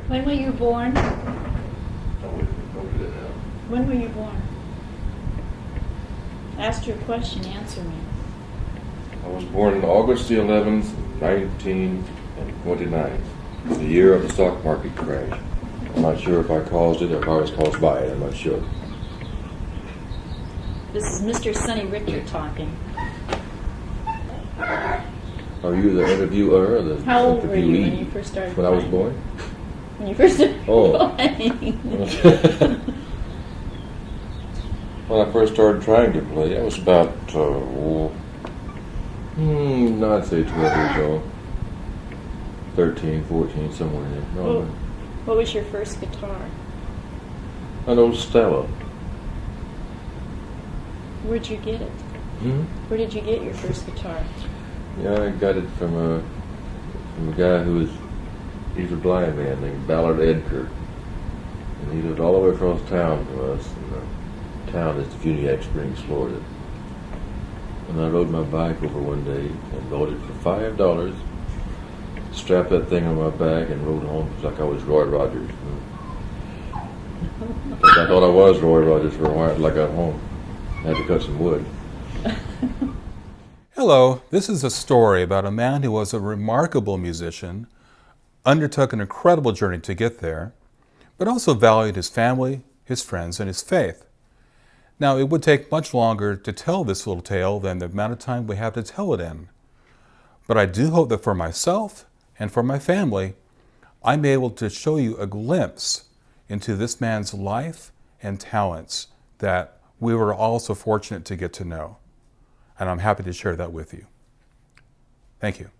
When were you born? When were you born? I asked you a question, answer me. I was born on August the 11th, 1929, the year of the stock market crash. I'm not sure if I caused it or if I was caused by it. I'm not sure. This is Mr. Sonny Richter talking. Are you the interviewer or the How old were you interviewee? when you first started When I was playing? born? When you first started playing? When I first started trying to play, I was about, I'd say 12 years old. 13, 14, somewhere in there. No, What was your first guitar? an old Stella. Where'd you get it? Where did you get your first guitar? Yeah, I got it from a guy he's a blind man named Ballard Edgar. And he lived all the way across town from us. And the town is Funiac Springs, Florida. And I rode my bike over one day and bought it for $5. Strapped that thing on my back and rode home like I was Roy Rogers. I thought I was Roy Rogers for a while until I got home. I had to cut some wood. Hello, this is a story about a man who was a remarkable musician, undertook an incredible journey to get there, but also valued his family, his friends, and his faith. Now, it would take much longer to tell this little tale than the amount of time we have to tell it in. But I do hope that for myself and for my family, I'm able to show you a glimpse into this man's life and talents that we were all so fortunate to get to know. And I'm happy to share that with you. Thank you.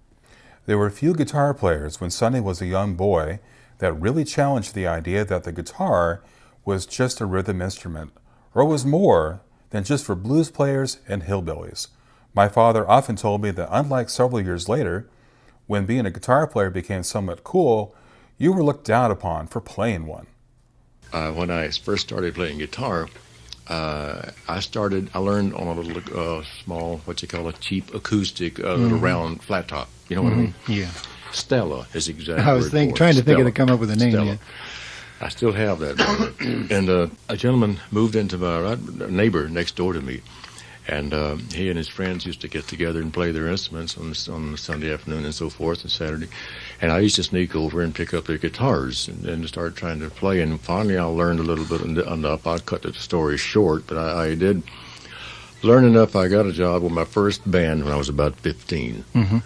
There were a few guitar players when Sonny was a young boy that really challenged the idea that the guitar was just a rhythm instrument, or was more than just for blues players and hillbillies. My father often told me that unlike several years later, when being a guitar player became somewhat cool, you were looked down upon for playing one. When I first started playing guitar, I learned on a little small, what you call a cheap acoustic, little round flat top. You know what I mean? Yeah. Stella is exactly. I was trying to think of to come up with a name. Stella. Yeah. I still have that. And a gentleman moved into my neighbor next door to me, and he and his friends used to get together and play their instruments on Sunday afternoon and so forth, and Saturday. And I used to sneak over and pick up their guitars and start trying to play. And finally, I learned a little bit enough. I'll cut the story short, but I did learn enough. I got a job with my first band when I was about 15. Mm-hmm.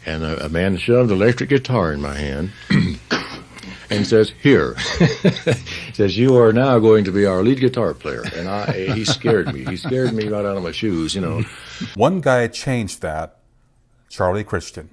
And a man shoved an electric guitar in my hand and says, "Here," says, "You are now going to be our lead guitar player." And he scared me. He scared me right out of my shoes, you know. One guy changed that, Charlie Christian.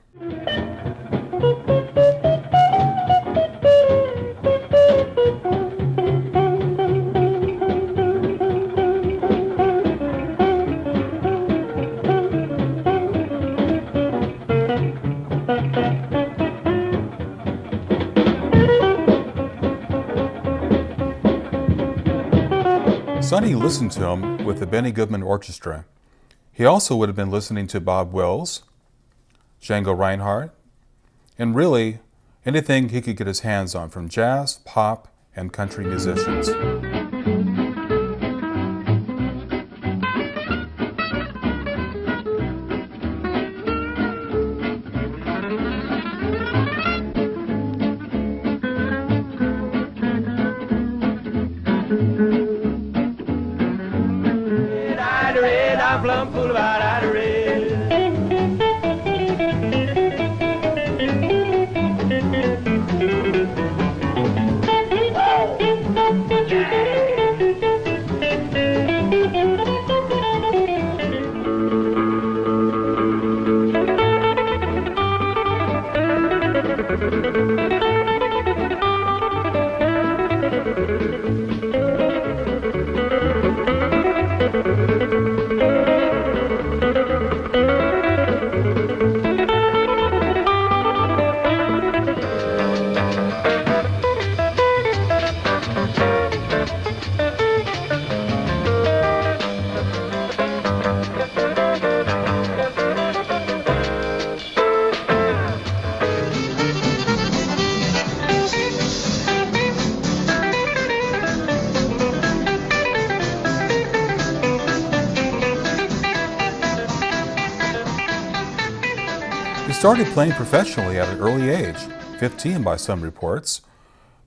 Sonny listened to him with the Benny Goodman Orchestra. He also would have been listening to Bob Wills, Django Reinhardt, and really anything he could get his hands on from jazz, pop, and country musicians. Plum full of eye red. He started playing professionally at an early age, 15 by some reports,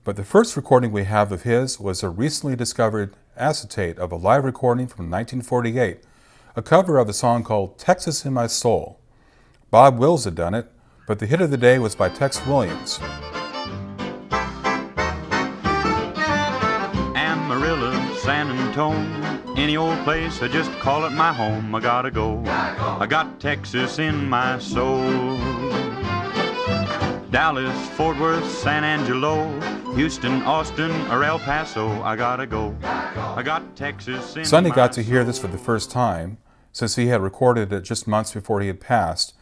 but the first recording we have of his was a recently discovered acetate of a live recording from 1948, a cover of a song called Texas in My Soul. Bob Wills had done it, but the hit of the day was by Tex Williams. Amarillo, San Antone, any old place, I just call it my home. I gotta go. I got Texas in my soul. Dallas, Fort Worth, San Angelo, Houston, Austin, or El Paso, I gotta go. I got Texas in Sonny my got to hear soul. this for the first time, since he had recorded it just months before he had passed,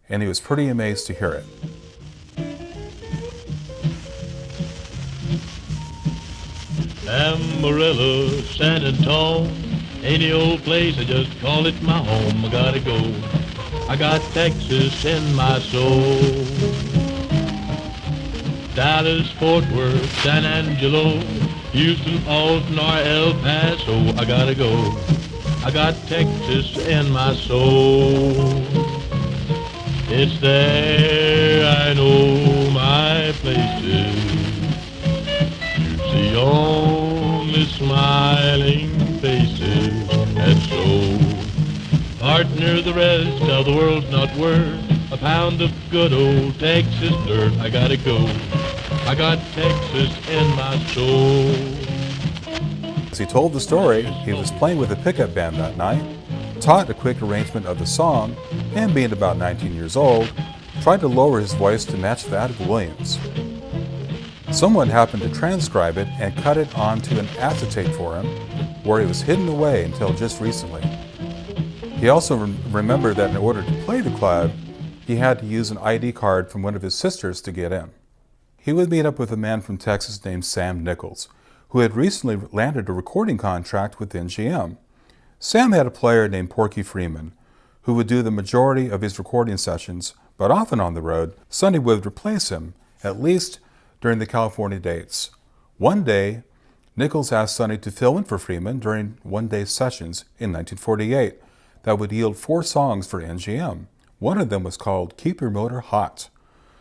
and he was pretty amazed to hear it. Amarillo, San Antone, any old place, I just call it my home. I gotta go. I got Texas in my soul. Dallas, Fort Worth, San Angelo, Houston, Austin, or El Paso, I gotta go. I got Texas in my soul. It's there I know my places. You see only smiling faces, and so partner, the rest of the world's not worth a pound of good old Texas dirt. I gotta go. I got Texas in my soul. As he told the story, he was playing with a pickup band that night, taught a quick arrangement of the song, and being about 19 years old, tried to lower his voice to match that of Williams. Someone happened to transcribe it and cut it onto an acetate for him, where it was hidden away until just recently. He also remembered that in order to play the club, he had to use an ID card from one of his sisters to get in. He would meet up with a man from Texas named Sam Nichols, who had recently landed a recording contract with MGM. Sam had a player named Porky Freeman, who would do the majority of his recording sessions, but often on the road, Sonny would replace him, at least during the California dates. One day, Nichols asked Sonny to fill in for Freeman during one-day sessions in 1948 that would yield 4 songs for MGM. One of them was called Keep Your Motor Hot.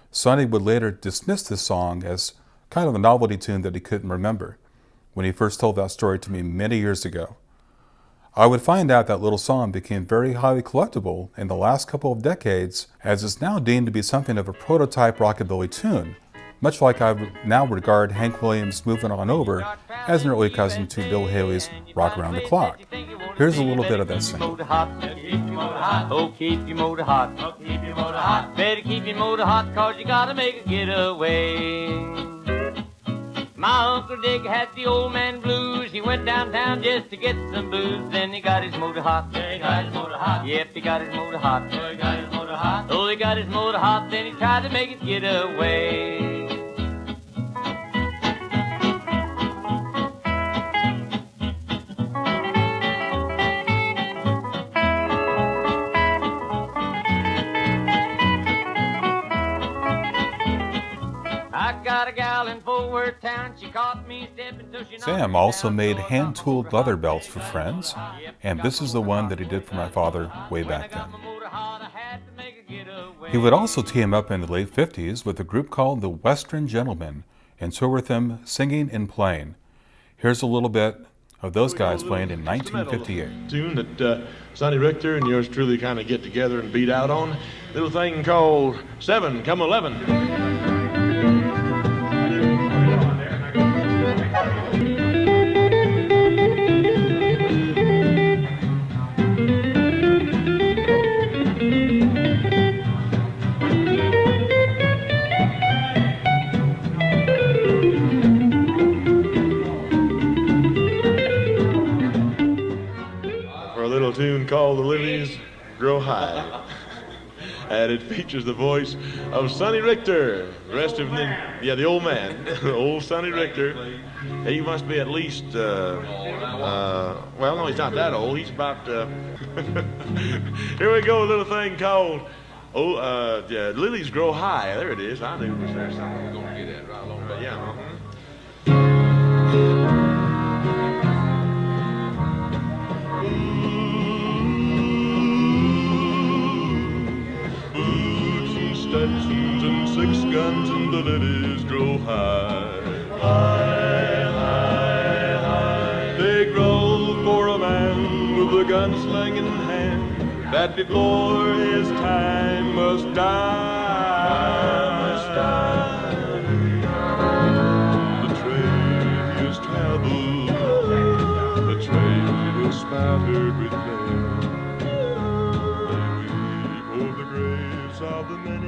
Sonny would later dismiss this song as kind of a novelty tune that he couldn't remember when he first told that story to me many years ago. I would find out that little song became very highly collectible in the last couple of decades, as it's now deemed to be something of a prototype rockabilly tune, much like I would now regard Hank Williams' Moving On Over as an early cousin to Bill Haley's Rock Around the Clock. Here's a little bit of that singing. Oh, keep your motor hot. Oh, keep your motor hot. Better keep your motor hot, 'cause you gotta make a getaway. My Uncle Dick had the old man blues. He went downtown just to get some booze. Then he got his motor hot. Yeah, he got his motor hot. Yep, he got his motor hot. Oh, he got his motor hot. Oh, he got his motor hot. Then he tried to make it get away. Sam also made hand-tooled leather belts for friends, and this is the one that he did for my father way back then. He would also team up in the late 50s with a group called the Western Gentlemen and tour with them singing and playing. Here's a little bit of those guys playing in 1958. Tune that Sonny Richter and yours truly kind of get together and beat out on. Little thing called 7 Come 11. Tune called The Lilies Grow High. And it features the voice of Sonny Richter. The rest of them, yeah, the old man, old Sonny Richter. He must be at least, well, no, he's not that old. He's about, here we go, a little thing called, Lilies Grow High. There it is. I knew it was there. Something we're going to get at right along, but yeah. guns and the lilies grow high. High, high, high. They grow for a man with a gunsling in hand, that before his time must die. Must die. The trail he has traveled, the trail is spattered with blood. They weep over the graves of the many